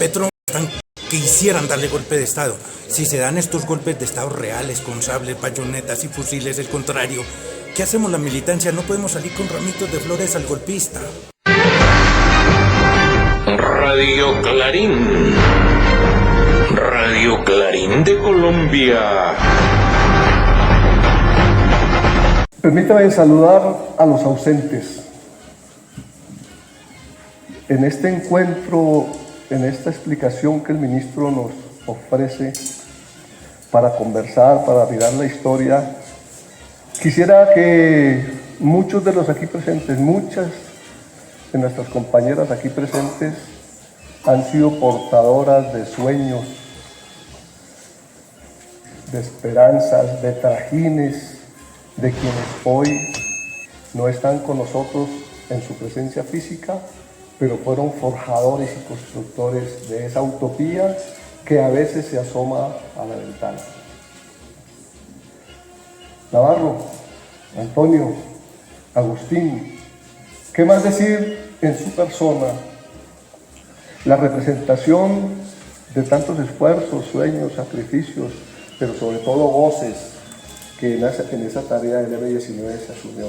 Petro que hicieran darle golpe de Estado. Si se dan estos golpes de Estado reales, con sables, bayonetas y fusiles, el contrario, ¿qué hacemos la militancia? No podemos salir con ramitos de flores al golpista. Radio Clarín. Radio Clarín de Colombia. Permítame saludar a los ausentes. En este encuentro, en esta explicación que el ministro nos ofrece para conversar, para mirar la historia, quisiera que muchos de los aquí presentes, muchas de nuestras compañeras aquí presentes han sido portadoras de sueños, de esperanzas, de trajines, de quienes hoy no están con nosotros en su presencia física, pero fueron forjadores y constructores de esa utopía que a veces se asoma a la ventana. Navarro, Antonio, Agustín, ¿qué más decir en su persona? La representación de tantos esfuerzos, sueños, sacrificios, pero sobre todo goces que en esa tarea del M19 se asumió.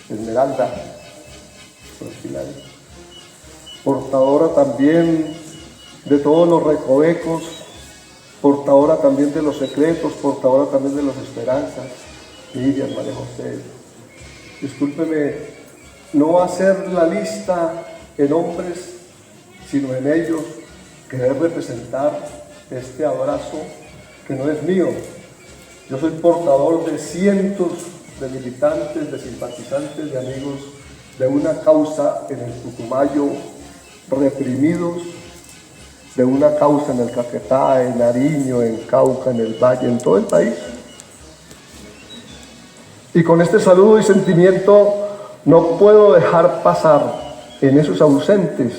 Esmeralda, portadora también de todos los recovecos, portadora también de los secretos, portadora también de las esperanzas. Miriam, María José, discúlpeme, no va a ser la lista en hombres, sino en ellos querer representar este abrazo que no es mío. Yo soy portador de cientos de militantes, de simpatizantes, de amigos de una causa en el Putumayo, reprimidos, de una causa en el Caquetá, en Nariño, en Cauca, en el Valle, en todo el país. Y con este saludo y sentimiento no puedo dejar pasar en esos ausentes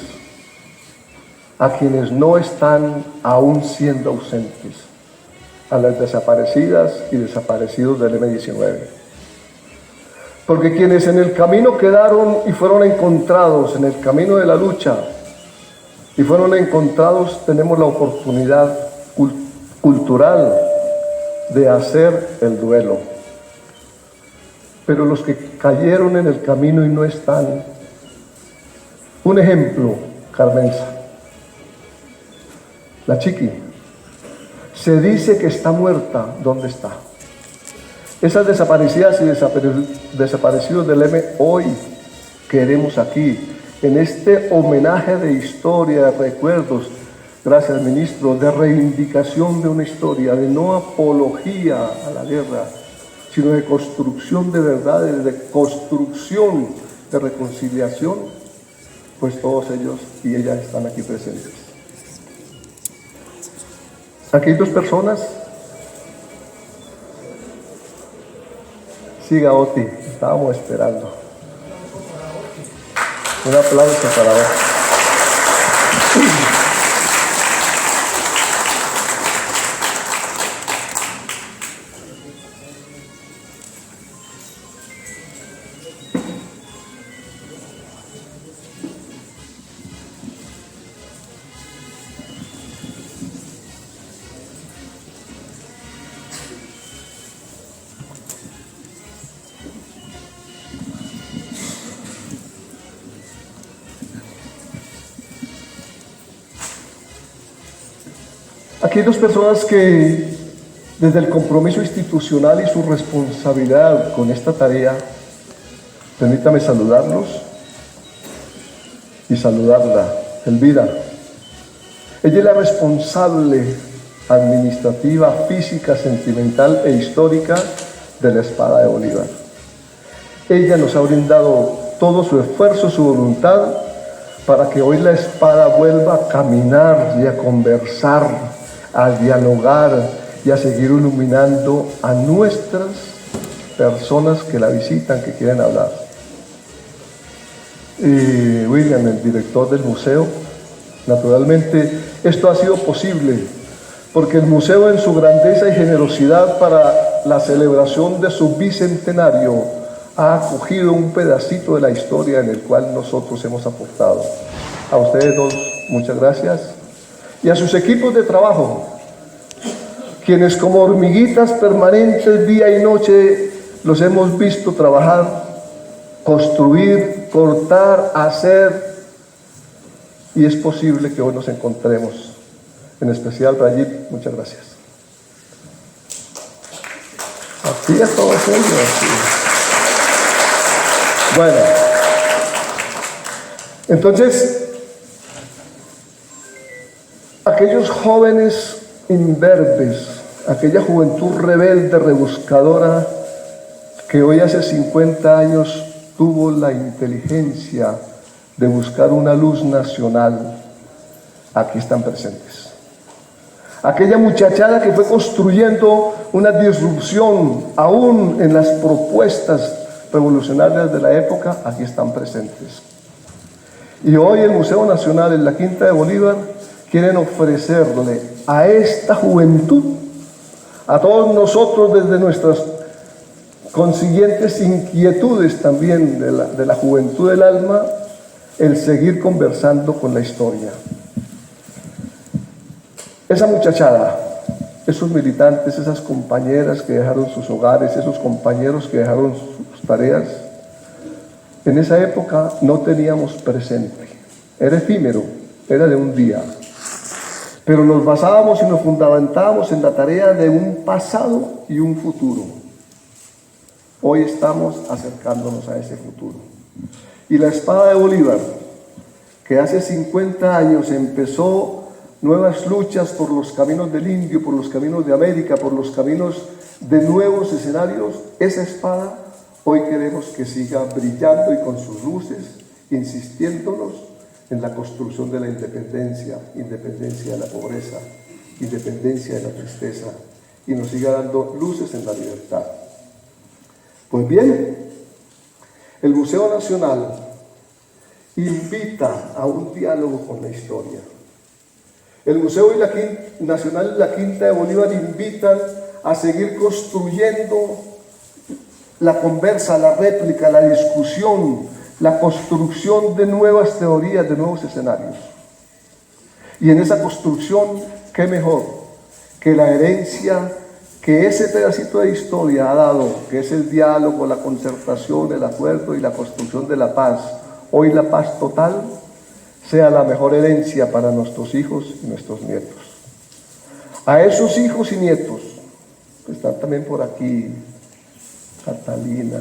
a quienes no están aún siendo ausentes, a las desaparecidas y desaparecidos del M19. Porque quienes en el camino quedaron y fueron encontrados, en el camino de la lucha, y fueron encontrados, tenemos la oportunidad cultural de hacer el duelo. Pero los que cayeron en el camino y no están, un ejemplo, Carmenza, la Chiqui, se dice que está muerta, ¿dónde está? Esas desaparecidas y desaparecidos del M hoy queremos aquí, en este homenaje de historia, de recuerdos, gracias ministro, de reivindicación de una historia, de no apología a la guerra, sino de construcción de verdades, de construcción de reconciliación, pues todos ellos y ellas están aquí presentes. Aquí hay dos personas. Siga, Oti, estábamos esperando. Un aplauso para vos. Aquí hay dos personas que, desde el compromiso institucional y su responsabilidad con esta tarea, permítame saludarlos y saludarla. Elvira, ella es la responsable administrativa, física, sentimental e histórica de la Espada de Bolívar. Ella nos ha brindado todo su esfuerzo, su voluntad, para que hoy la Espada vuelva a caminar y a conversar, a dialogar y a seguir iluminando a nuestras personas que la visitan, que quieren hablar. William, el director del museo, naturalmente esto ha sido posible porque el museo, en su grandeza y generosidad para la celebración de su bicentenario, ha acogido un pedacito de la historia en el cual nosotros hemos aportado. A ustedes dos, muchas gracias. Y a sus equipos de trabajo, quienes como hormiguitas permanentes día y noche los hemos visto trabajar, construir, cortar, hacer, y es posible que hoy nos encontremos. En especial, Rayit, muchas gracias. Así es todo eso. Bueno, entonces, aquellos jóvenes imberbes, aquella juventud rebelde, rebuscadora, que hoy hace 50 años tuvo la inteligencia de buscar una luz nacional, aquí están presentes. Aquella muchachada que fue construyendo una disrupción aún en las propuestas revolucionarias de la época, aquí están presentes. Y hoy el Museo Nacional en la Quinta de Bolívar quieren ofrecerle a esta juventud, a todos nosotros desde nuestras consiguientes inquietudes también de la juventud del alma, el seguir conversando con la historia. Esa muchachada, esos militantes, esas compañeras que dejaron sus hogares, esos compañeros que dejaron sus tareas, en esa época no teníamos presente. Era efímero, era de un día. Pero nos basábamos y nos fundamentábamos en la tarea de un pasado y un futuro. Hoy estamos acercándonos a ese futuro. Y la espada de Bolívar, que hace 50 años empezó nuevas luchas por los caminos del indio, por los caminos de América, por los caminos de nuevos escenarios, esa espada hoy queremos que siga brillando y con sus luces, insistiéndonos en la construcción de la independencia, independencia de la pobreza, independencia de la tristeza, y nos siga dando luces en la libertad. Pues bien, el Museo Nacional invita a un diálogo con la historia. El Museo Nacional y la Quinta de Bolívar invitan a seguir construyendo la conversa, la réplica, la discusión, la construcción de nuevas teorías, de nuevos escenarios. Y en esa construcción, ¿qué mejor que la herencia que ese pedacito de historia ha dado, que es el diálogo, la concertación, el acuerdo y la construcción de la paz? Hoy la paz total sea la mejor herencia para nuestros hijos y nuestros nietos. A esos hijos y nietos, que están también por aquí, Catalina,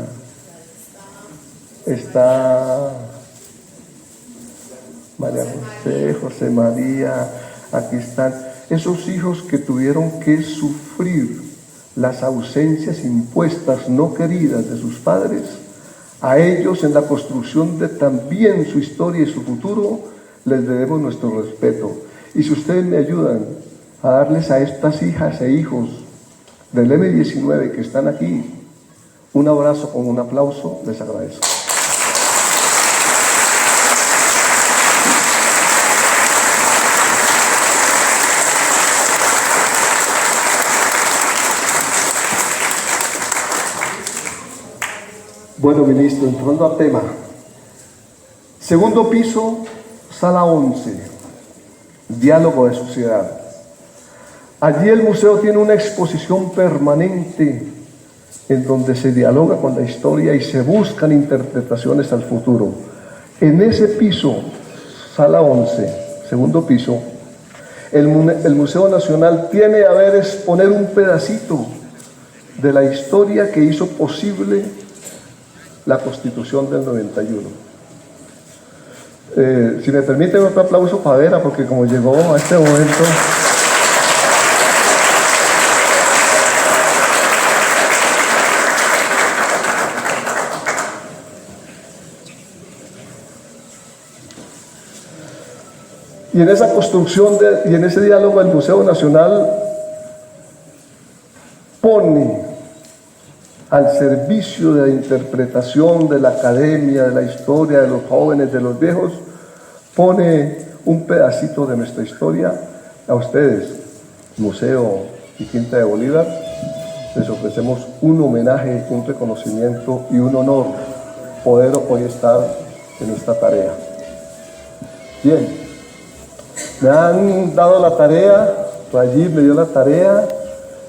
está María José, José María, aquí están esos hijos que tuvieron que sufrir las ausencias impuestas, no queridas de sus padres. A ellos, en la construcción de también su historia y su futuro, les debemos nuestro respeto. Y si ustedes me ayudan a darles a estas hijas e hijos del M19 que están aquí un abrazo con un aplauso, les agradezco. Bueno, ministro, entrando al tema. Segundo piso, sala 11, diálogo de sociedad. Allí el museo tiene una exposición permanente en donde se dialoga con la historia y se buscan interpretaciones al futuro. En ese piso, sala 11, segundo piso, el Museo Nacional tiene a ver exponer un pedacito de la historia que hizo posible la Constitución del 91. Si me permiten otro aplauso para Vera, porque como llegó a este momento... Y en esa construcción y en ese diálogo el Museo Nacional pone al servicio de la interpretación de la academia, de la historia, de los jóvenes, de los viejos, pone un pedacito de nuestra historia. A ustedes, Museo y Quinta de Bolívar, les ofrecemos un homenaje, un reconocimiento y un honor poder hoy estar en esta tarea. Bien. Me han dado la tarea, Rayid me dio la tarea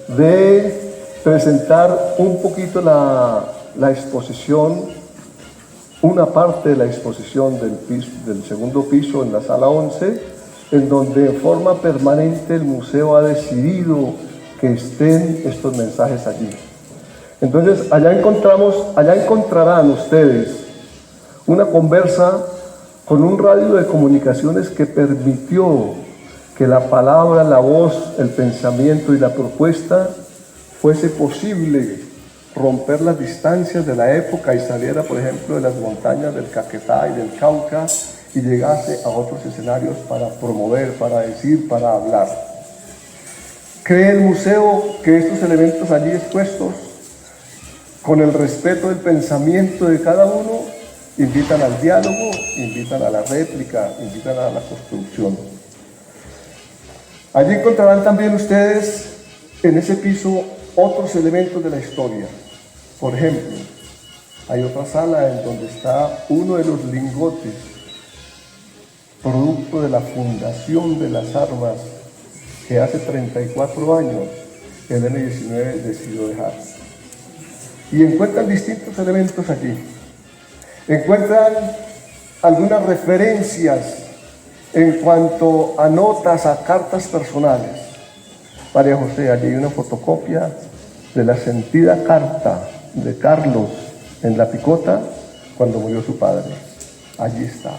de presentar un poquito la exposición, una parte de la exposición del segundo piso en la sala 11, en donde en forma permanente el museo ha decidido que estén estos mensajes allí. Entonces, allá encontrarán ustedes una conversa con un radio de comunicaciones que permitió que la palabra, la voz, el pensamiento y la propuesta fuese posible romper las distancias de la época y saliera, por ejemplo, de las montañas del Caquetá y del Cauca y llegase a otros escenarios para promover, para decir, para hablar. ¿Cree el museo que estos elementos allí expuestos, con el respeto del pensamiento de cada uno, invitan al diálogo, invitan a la réplica, invitan a la construcción? Allí encontrarán también ustedes en ese piso otros elementos de la historia. Por ejemplo, hay otra sala en donde está uno de los lingotes, producto de la fundación de las armas que hace 34 años el M-19 decidió dejar. Y encuentran distintos elementos allí. Encuentran algunas referencias en cuanto a notas, a cartas personales. María José, allí hay una fotocopia de la sentida carta de Carlos en La Picota cuando murió su padre. Allí está.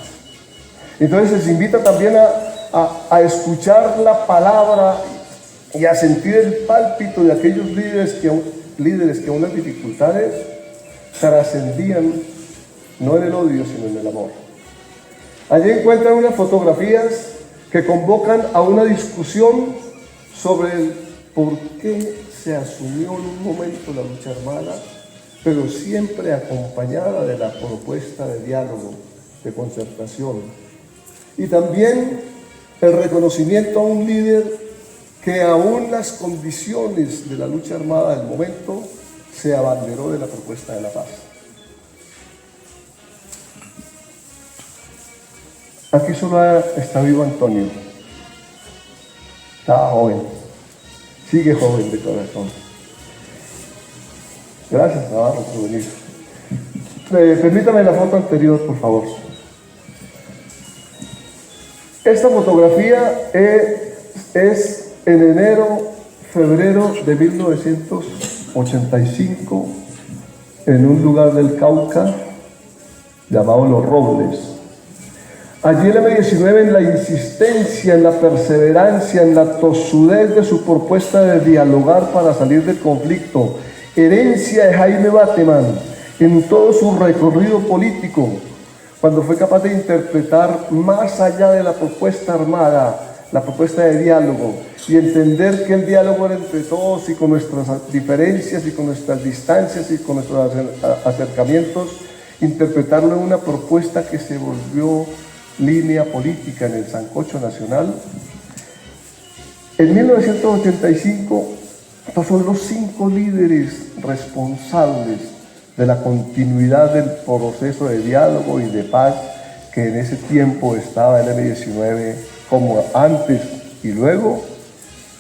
Entonces les invita también a escuchar la palabra y a sentir el pálpito de aquellos líderes que aún las dificultades trascendían no en el odio sino en el amor. Allí encuentran unas fotografías que convocan a una discusión sobre el por qué se asumió en un momento la lucha armada, pero siempre acompañada de la propuesta de diálogo, de concertación. Y también el reconocimiento a un líder que aún las condiciones de la lucha armada del momento se abanderó de la propuesta de la paz. Aquí solo está vivo Antonio. Está joven. Sigue joven de corazón. Gracias, Navarro, por venir. Permítame la foto anterior, por favor. Esta fotografía es en enero, febrero de 1985, en un lugar del Cauca llamado Los Robles. Allí el M-19, en la insistencia, en la perseverancia, en la tosudez de su propuesta de dialogar para salir del conflicto, herencia de Jaime Bateman en todo su recorrido político, cuando fue capaz de interpretar más allá de la propuesta armada, la propuesta de diálogo, y entender que el diálogo era entre todos y con nuestras diferencias y con nuestras distancias y con nuestros acercamientos, interpretarlo en una propuesta que se volvió línea política en el sancocho nacional. En 1985, estos son los 5 líderes responsables de la continuidad del proceso de diálogo y de paz que en ese tiempo estaba el M-19 como antes y luego,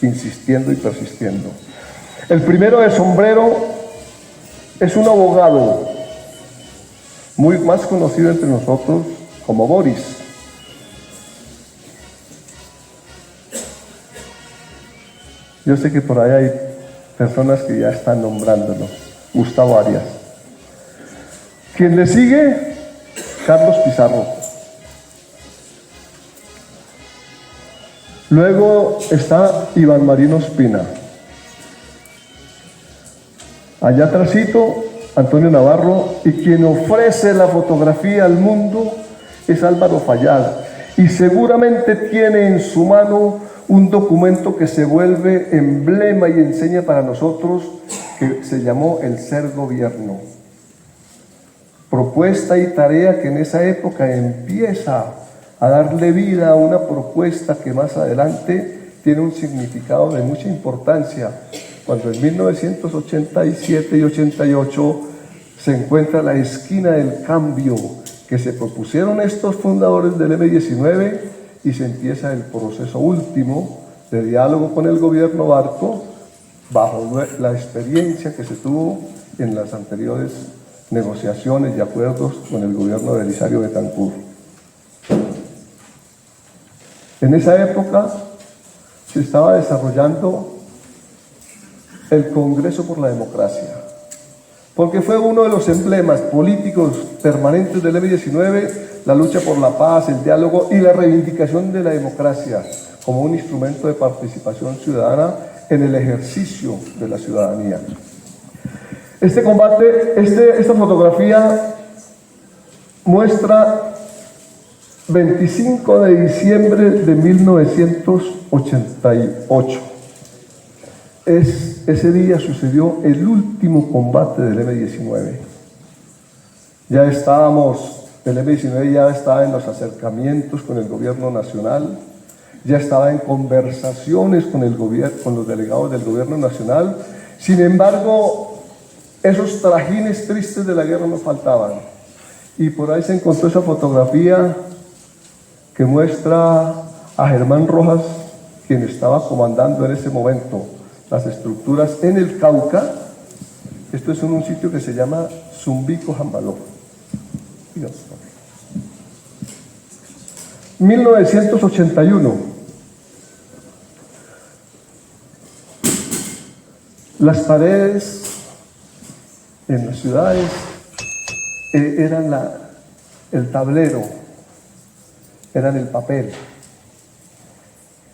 insistiendo y persistiendo. El primero de sombrero es un abogado muy más conocido entre nosotros como Boris. Yo sé que por ahí hay personas que ya están nombrándolo. Gustavo Arias. Quien le sigue, Carlos Pizarro. Luego está Iván Marino Espina. Allá atrásito, Antonio Navarro, y quien ofrece la fotografía al mundo es Álvaro Fayad. Y seguramente tiene en su mano un documento que se vuelve emblema y enseña para nosotros, que se llamó El Ser Gobierno. Propuesta y tarea que en esa época empieza a darle vida a una propuesta que más adelante tiene un significado de mucha importancia, cuando en 1987 y 88 se encuentra la esquina del cambio que se propusieron estos fundadores del M-19 y se empieza el proceso último de diálogo con el gobierno Barco bajo la experiencia que se tuvo en las anteriores negociaciones y acuerdos con el gobierno de Elisario Betancur. En esa época se estaba desarrollando el Congreso por la Democracia, porque fue uno de los emblemas políticos permanentes del M-19, la lucha por la paz, el diálogo y la reivindicación de la democracia como un instrumento de participación ciudadana en el ejercicio de la ciudadanía. Este combate, esta fotografía muestra 25 de diciembre de 1988. Ese día sucedió el último combate del M-19. Ya estábamos, el M-19 ya estaba en los acercamientos con el gobierno nacional, ya estaba en conversaciones con los delegados del gobierno nacional. Sin embargo, esos trajines tristes de la guerra no faltaban. Y por ahí se encontró esa fotografía que muestra a Germán Rojas, quien estaba comandando en ese momento las estructuras en el Cauca. Esto es en un sitio que se llama Zumbico Jambaló. 1981. Las paredes en las ciudades eran el tablero, eran el papel,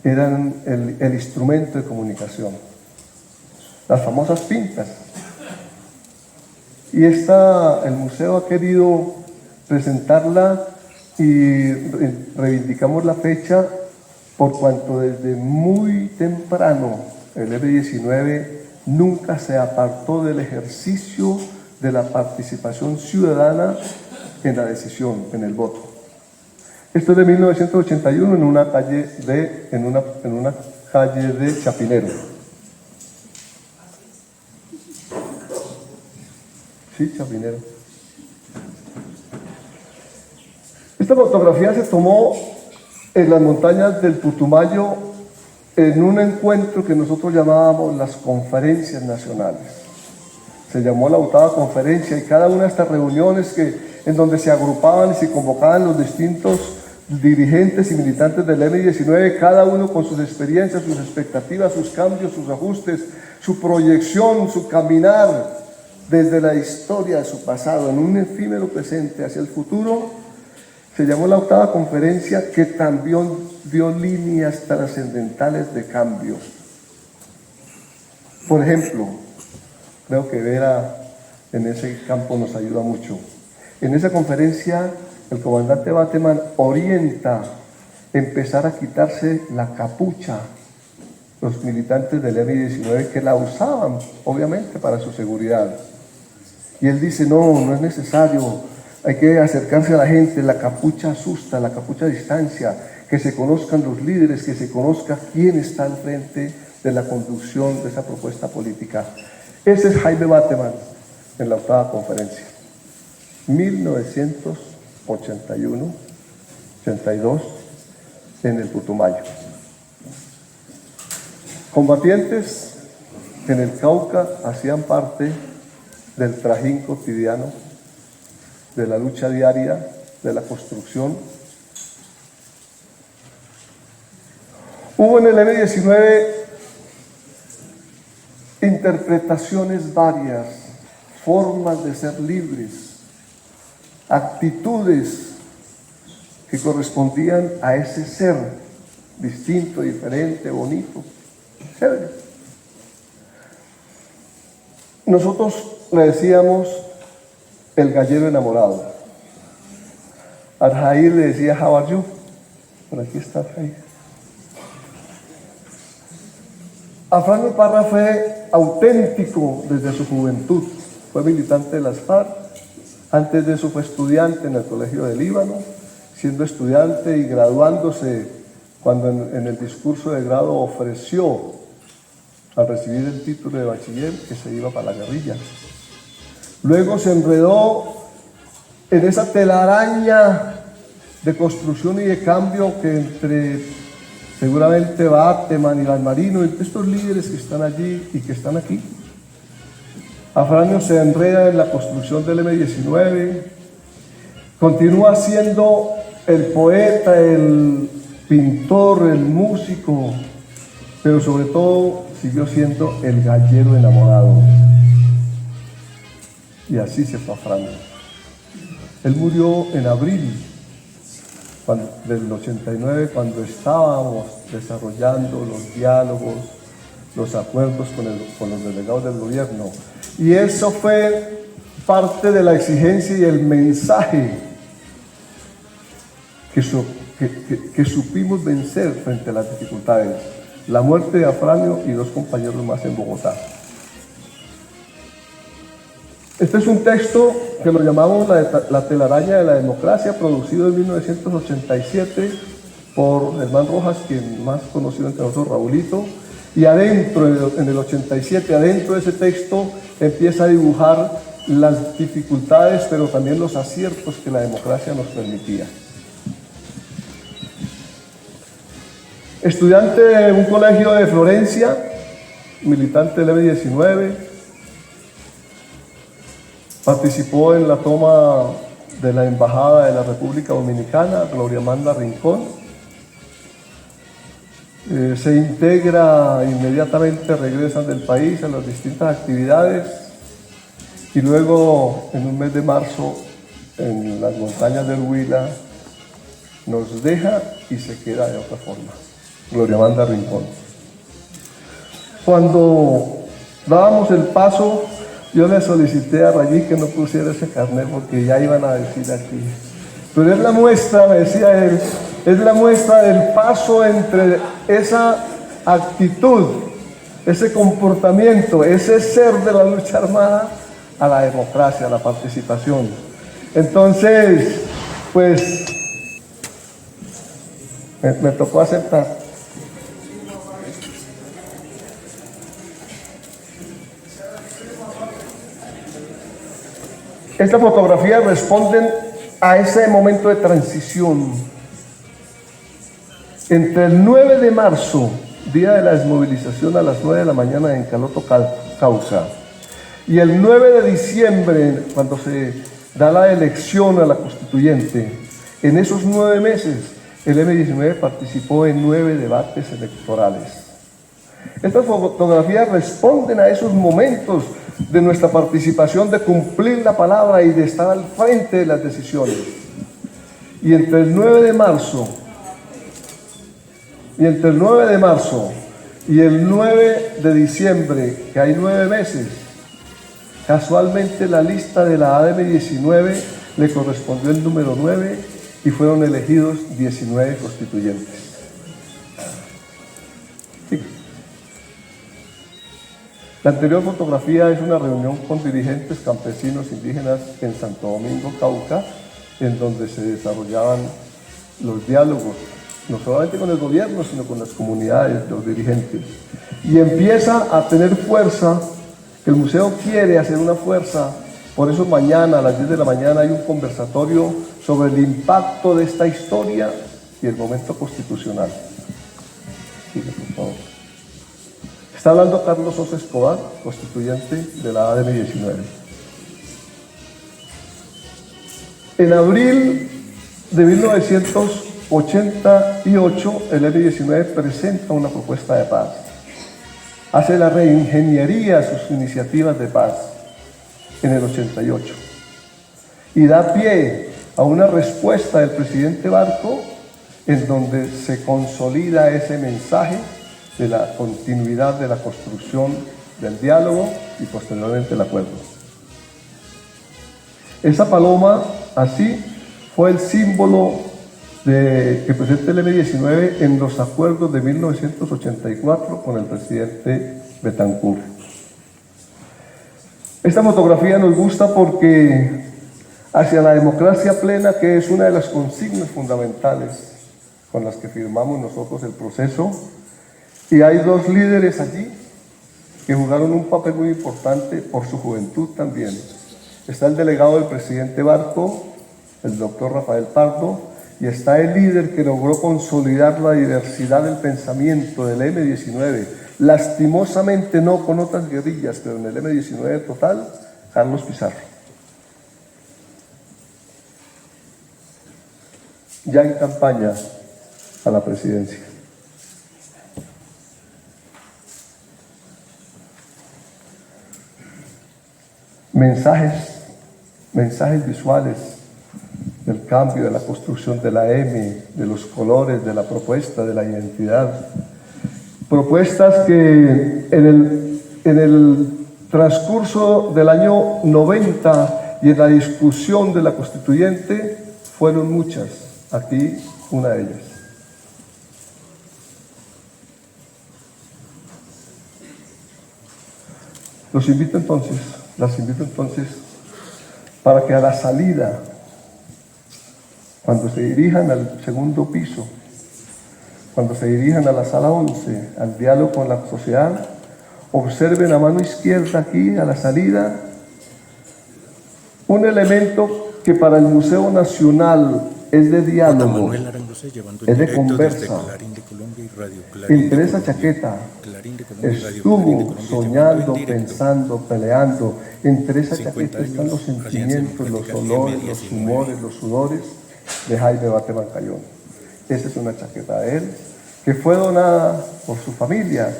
eran el instrumento de comunicación, las famosas pintas. Y el museo ha querido presentarla y reivindicamos la fecha por cuanto desde muy temprano el M-19 nunca se apartó del ejercicio de la participación ciudadana en la decisión, en el voto. Esto es de 1981 en una calle de Chapinero. Sí, Chapinero. Esta fotografía se tomó en las montañas del Putumayo en un encuentro que nosotros llamábamos las conferencias nacionales. Se llamó la 8ª conferencia y cada una de estas reuniones en donde se agrupaban y se convocaban los distintos dirigentes y militantes del M-19, cada uno con sus experiencias, sus expectativas, sus cambios, sus ajustes, su proyección, su caminar desde la historia de su pasado en un efímero presente hacia el futuro. Se llamó la 8ª conferencia, que también dio líneas trascendentales de cambio. Por ejemplo, creo que Vera en ese campo nos ayuda mucho. En esa conferencia, el comandante Bateman orienta empezar a quitarse la capucha los militantes del M-19 que la usaban, obviamente, para su seguridad. Y él dice, no es necesario. Hay que acercarse a la gente, la capucha asusta, la capucha distancia, que se conozcan los líderes, que se conozca quién está al frente de la conducción de esa propuesta política. Ese es Jaime Bateman en la 8ª conferencia. 1981, 82, en el Putumayo. Combatientes que en el Cauca hacían parte del trajín cotidiano, de la lucha diaria, de la construcción. Hubo en el M-19 interpretaciones varias, formas de ser libres, actitudes que correspondían a ese ser distinto, diferente, bonito, chévere. Nosotros le decíamos el gallero enamorado. Al Jair le decía, how are you? Por aquí está Jair. Afrán Parra fue auténtico desde su juventud. Fue militante de las FARC. Antes de eso fue estudiante en el Colegio del Líbano, siendo estudiante y graduándose cuando en el discurso de grado ofreció, al recibir el título de bachiller, que se iba para la guerrilla. Luego se enredó en esa telaraña de construcción y de cambio que entre seguramente Bateman, Iván Marino, entre estos líderes que están allí y que están aquí, Afranio se enreda en la construcción del M-19, continúa siendo el poeta, el pintor, el músico, pero sobre todo siguió siendo el gallero enamorado. Y así se fue Afranio. Él murió en abril del 89, cuando estábamos desarrollando los diálogos, los acuerdos con los delegados del gobierno. Y eso fue parte de la exigencia y el mensaje que supimos vencer frente a las dificultades. La muerte de Afranio y 2 compañeros más en Bogotá. Este es un texto que lo llamamos La telaraña de la democracia, producido en 1987 por Germán Rojas, quien más conocido entre nosotros, Raulito, y adentro, en el 87, adentro de ese texto empieza a dibujar las dificultades, pero también los aciertos que la democracia nos permitía. Estudiante de un colegio de Florencia, militante del M-19, participó en la toma de la Embajada de la República Dominicana, Gloria Amanda Rincón. Se integra inmediatamente, regresan del país a las distintas actividades y luego en un mes de marzo en las montañas del Huila nos deja y se queda de otra forma. Gloria Amanda Rincón. Cuando dábamos el paso, yo le solicité a Rayí que no pusiera ese carnet porque ya iban a decir aquí. Pero es la muestra, me decía él, es la muestra del paso entre esa actitud, ese comportamiento, ese ser de la lucha armada a la democracia, a la participación. Entonces, pues, me tocó aceptar. Estas fotografías responden a ese momento de transición. Entre el 9 de marzo, día de la desmovilización a las 9 de la mañana en Caloto, Cauca, y el 9 de diciembre, cuando se da la elección a la constituyente, en esos 9 meses, el M-19 participó en 9 debates electorales. Estas fotografías responden a esos momentos de nuestra participación, de cumplir la palabra y de estar al frente de las decisiones. Y entre el 9 de marzo y el 9 de diciembre, que hay 9 meses, casualmente la lista de la ADM-19 le correspondió el número 9 y fueron elegidos 19 constituyentes. Sí. La anterior fotografía es una reunión con dirigentes campesinos indígenas en Santo Domingo, Cauca, en donde se desarrollaban los diálogos, no solamente con el gobierno, sino con las comunidades, los dirigentes. Y empieza a tener fuerza, el museo quiere hacer una fuerza, por eso mañana a las 10 de la mañana hay un conversatorio sobre el impacto de esta historia y el momento constitucional. Sigue, por favor. Está hablando Carlos Sosa Escobar, constituyente de la ADM-19. En abril de 1988, el M-19 presenta una propuesta de paz. Hace la reingeniería de sus iniciativas de paz en el 88 y da pie a una respuesta del presidente Barco en donde se consolida ese mensaje de la continuidad de la construcción del diálogo y posteriormente el acuerdo. Esa paloma, así, fue el símbolo que presenta el M-19 en los acuerdos de 1984 con el presidente Betancourt. Esta fotografía nos gusta porque hacia la democracia plena, que es una de las consignas fundamentales con las que firmamos nosotros el proceso, y hay 2 líderes allí que jugaron un papel muy importante por su juventud también. Está el delegado del presidente Barco, el doctor Rafael Pardo, y está el líder que logró consolidar la diversidad del pensamiento del M-19, lastimosamente no con otras guerrillas, pero en el M-19 total, Carlos Pizarro. Ya en campaña a la presidencia. Mensajes visuales del cambio, de la construcción de la M, de los colores, de la propuesta, de la identidad. Propuestas que en el transcurso del año 90 y en la discusión de la constituyente fueron muchas. Aquí una de ellas. Las invito entonces para que a la salida, cuando se dirijan al segundo piso, cuando se dirijan a la sala 11, al diálogo con la sociedad, observen a mano izquierda aquí, a la salida, un elemento que para el Museo Nacional es de diálogo, es de conversa. Entre esa chaqueta estuvo soñando, pensando, peleando. Entre esa chaqueta están los sentimientos, los olores, los humores, los sudores de Jaime Bate Mancayón. Esa es una chaqueta de él, que fue donada por su familia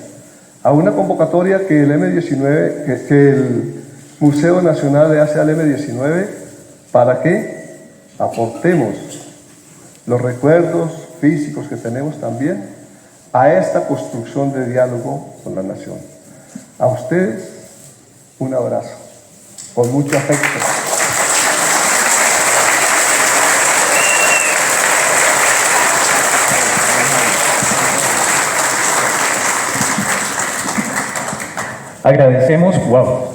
a una convocatoria que el M-19, que el Museo Nacional le hace al M-19 para que aportemos los recuerdos físicos que tenemos también a esta construcción de diálogo con la nación. A ustedes, un abrazo, con mucho afecto.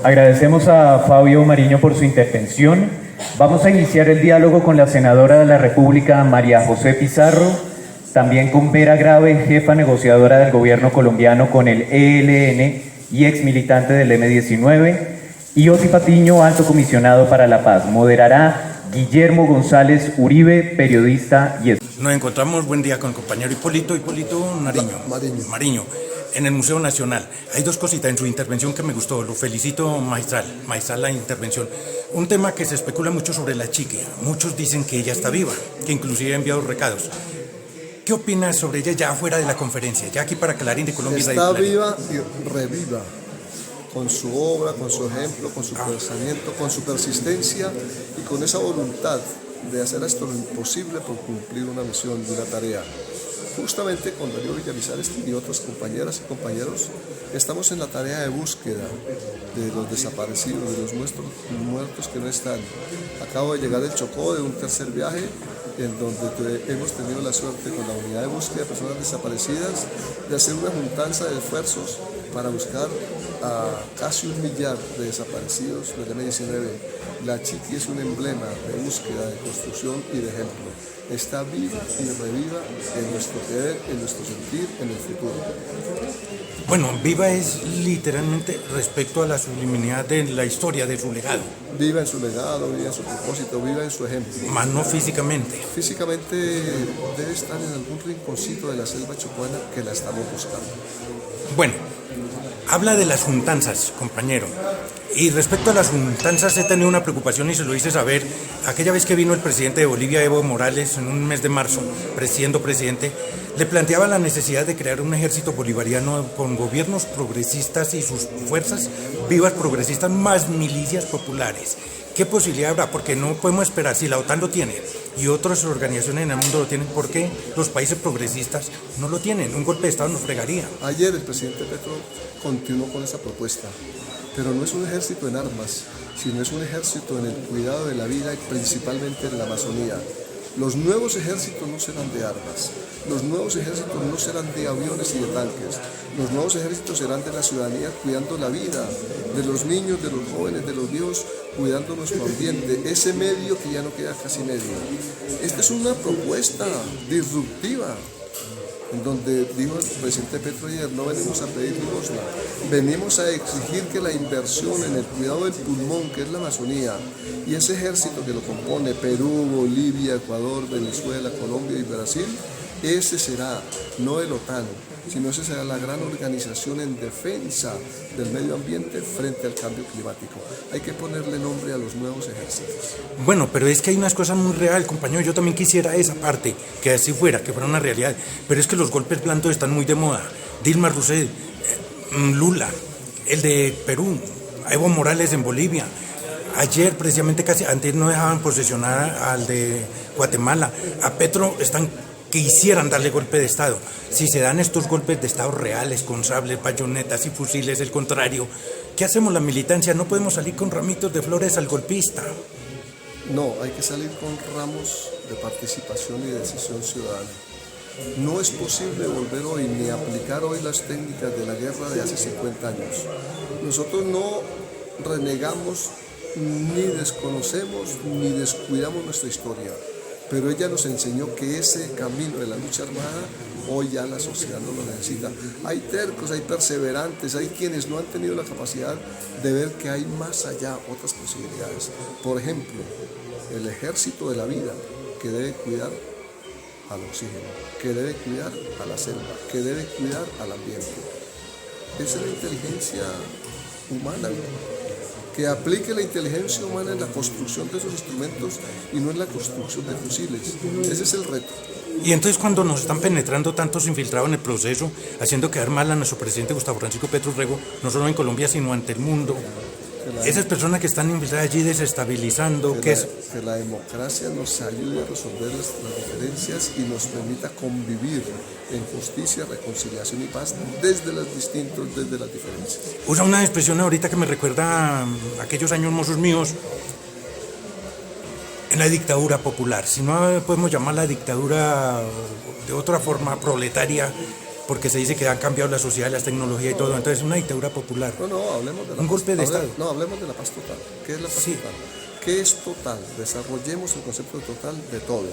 Agradecemos a Fabio Mariño por su intervención. Vamos a iniciar el diálogo con la senadora de la República, María José Pizarro, también con Vera Grave, jefa negociadora del gobierno colombiano con el ELN y ex militante del M-19, y Osi Patiño, alto comisionado para la paz. Moderará Guillermo González Uribe, periodista y... Nos encontramos, buen día, con el compañero Hipólito Mariño, en el Museo Nacional. Hay dos cositas en su intervención que me gustó, lo felicito, magistral la intervención. Un tema que se especula mucho sobre la Chiqui. Muchos dicen que ella está viva, que inclusive ha enviado recados. ¿Qué opinas sobre ella ya fuera de la conferencia, ya aquí para Clarín de Colombia? Está viva y reviva, con su obra, con su ejemplo, con su pensamiento, con su persistencia y con esa voluntad de hacer esto lo imposible por cumplir una misión y una tarea. Justamente con Darío Villamizar y otras compañeras y compañeros estamos en la tarea de búsqueda de los desaparecidos, de los muertos que no están. Acabo de llegar del Chocó de un tercer viaje en donde hemos tenido la suerte con la unidad de búsqueda de personas desaparecidas de hacer una juntanza de esfuerzos para buscar a casi 1 millar de desaparecidos del M-19. La Chiqui es un emblema de búsqueda, de construcción y de ejemplo. Está viva y reviva en nuestro querer, en nuestro sentir, en el futuro. Bueno, viva es literalmente respecto a la subliminidad de la historia, de su legado. Viva en su legado, viva en su propósito, viva en su ejemplo. Más no físicamente. Físicamente debe estar en algún rinconcito de la selva chocuana que la estamos buscando. Bueno, habla de las juntanzas, compañero. Y respecto a las juntanzas he tenido una preocupación y se lo hice saber aquella vez que vino el presidente de Bolivia, Evo Morales, en un mes de marzo, siendo presidente, le planteaba la necesidad de crear un ejército bolivariano con gobiernos progresistas y sus fuerzas vivas progresistas más milicias populares. ¿Qué posibilidad habrá? Porque no podemos esperar, si la OTAN lo tiene y otras organizaciones en el mundo lo tienen, ¿por qué los países progresistas no lo tienen? Un golpe de Estado nos fregaría. Ayer el presidente Petro continuó con esa propuesta, pero no es un ejército en armas, sino es un ejército en el cuidado de la vida y principalmente en la Amazonía. Los nuevos ejércitos no serán de armas, los nuevos ejércitos no serán de aviones y de tanques, los nuevos ejércitos serán de la ciudadanía cuidando la vida, de los niños, de los jóvenes, de los viejos, cuidando nuestro ambiente, ese medio que ya no queda casi medio. Esta es una propuesta disruptiva en donde dijo el presidente Petro ayer, no venimos a pedir limosna, venimos a exigir que la inversión en el cuidado del pulmón, que es la Amazonía, y ese ejército que lo compone, Perú, Bolivia, Ecuador, Venezuela, Colombia y Brasil, ese será, no el OTAN, sino esa será la gran organización en defensa del medio ambiente frente al cambio climático. Hay que ponerle nombre a los nuevos ejércitos. Bueno, pero es que hay unas cosas muy reales, compañero. Yo también quisiera esa parte, que así fuera, que fuera una realidad. Pero es que los golpes blandos están muy de moda. Dilma Rousseff, Lula, el de Perú, Evo Morales en Bolivia. Ayer, precisamente, casi antes no dejaban posesionar al de Guatemala. A Petro quisieran darle golpe de Estado. Si se dan estos golpes de Estado reales, con sables, bayonetas y fusiles, el contrario, ¿qué hacemos la militancia? No podemos salir con ramitos de flores al golpista. No, hay que salir con ramos de participación y decisión ciudadana. No es posible volver hoy ni aplicar hoy las técnicas de la guerra de hace 50 años. Nosotros no renegamos, ni desconocemos, ni descuidamos nuestra historia. Pero ella nos enseñó que ese camino de la lucha armada, hoy ya la sociedad no lo necesita. Hay tercos, hay perseverantes, hay quienes no han tenido la capacidad de ver que hay más allá otras posibilidades. Por ejemplo, el ejército de la vida, que debe cuidar al oxígeno, que debe cuidar a la selva, que debe cuidar al ambiente. Esa es la inteligencia humana, que aplique la inteligencia humana en la construcción de esos instrumentos y no en la construcción de fusiles. Ese es el reto. Y entonces cuando nos están penetrando tantos infiltrados en el proceso, haciendo quedar mal a nuestro presidente Gustavo Francisco Petro Rego, no solo en Colombia, sino ante el mundo, esas personas que están infiltradas allí desestabilizando, que la democracia nos ayude a resolver las diferencias y nos permita convivir en justicia, reconciliación y paz desde las diferencias. Usa una expresión ahorita que me recuerda a aquellos años mozos míos en la dictadura popular. Si no podemos llamar la dictadura de otra forma proletaria, porque se dice que han cambiado la sociedad, las tecnologías y todo, entonces una dictadura popular. No, hablemos de la un paz, golpe de Estado. No, hablemos de la paz total. ¿Qué es la paz total? ¿Qué es total? Desarrollemos el concepto de total de todos.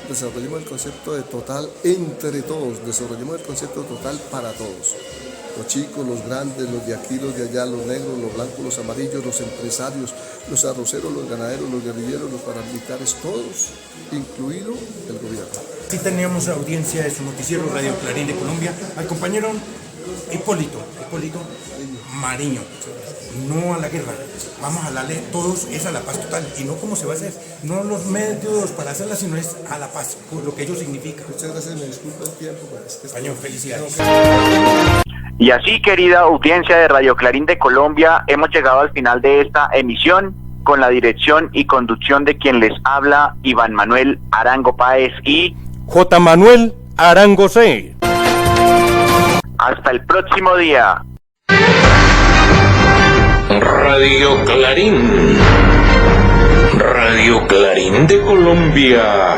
Desarrollemos el concepto de total entre todos. Desarrollemos el concepto de total para todos. Los chicos, los grandes, los de aquí, los de allá, los negros, los blancos, los amarillos, los empresarios, los arroceros, los ganaderos, los guerrilleros, los paramilitares, todos, incluido el gobierno. Sí teníamos audiencia de su noticiero Radio Clarín de Colombia al compañero Hipólito Mariño. No a la guerra, vamos a darle todos, es a la paz total, y no cómo se va a hacer, no los medios para hacerla, sino es a la paz, por lo que ello significa. Muchas gracias, me disculpa el tiempo. Español, felicidades. Y así, querida audiencia de Radio Clarín de Colombia, hemos llegado al final de esta emisión con la dirección y conducción de quien les habla, Iván Manuel Arango Páez y J. Manuel Arango C. Hasta el próximo día. Radio Clarín. Radio Clarín de Colombia.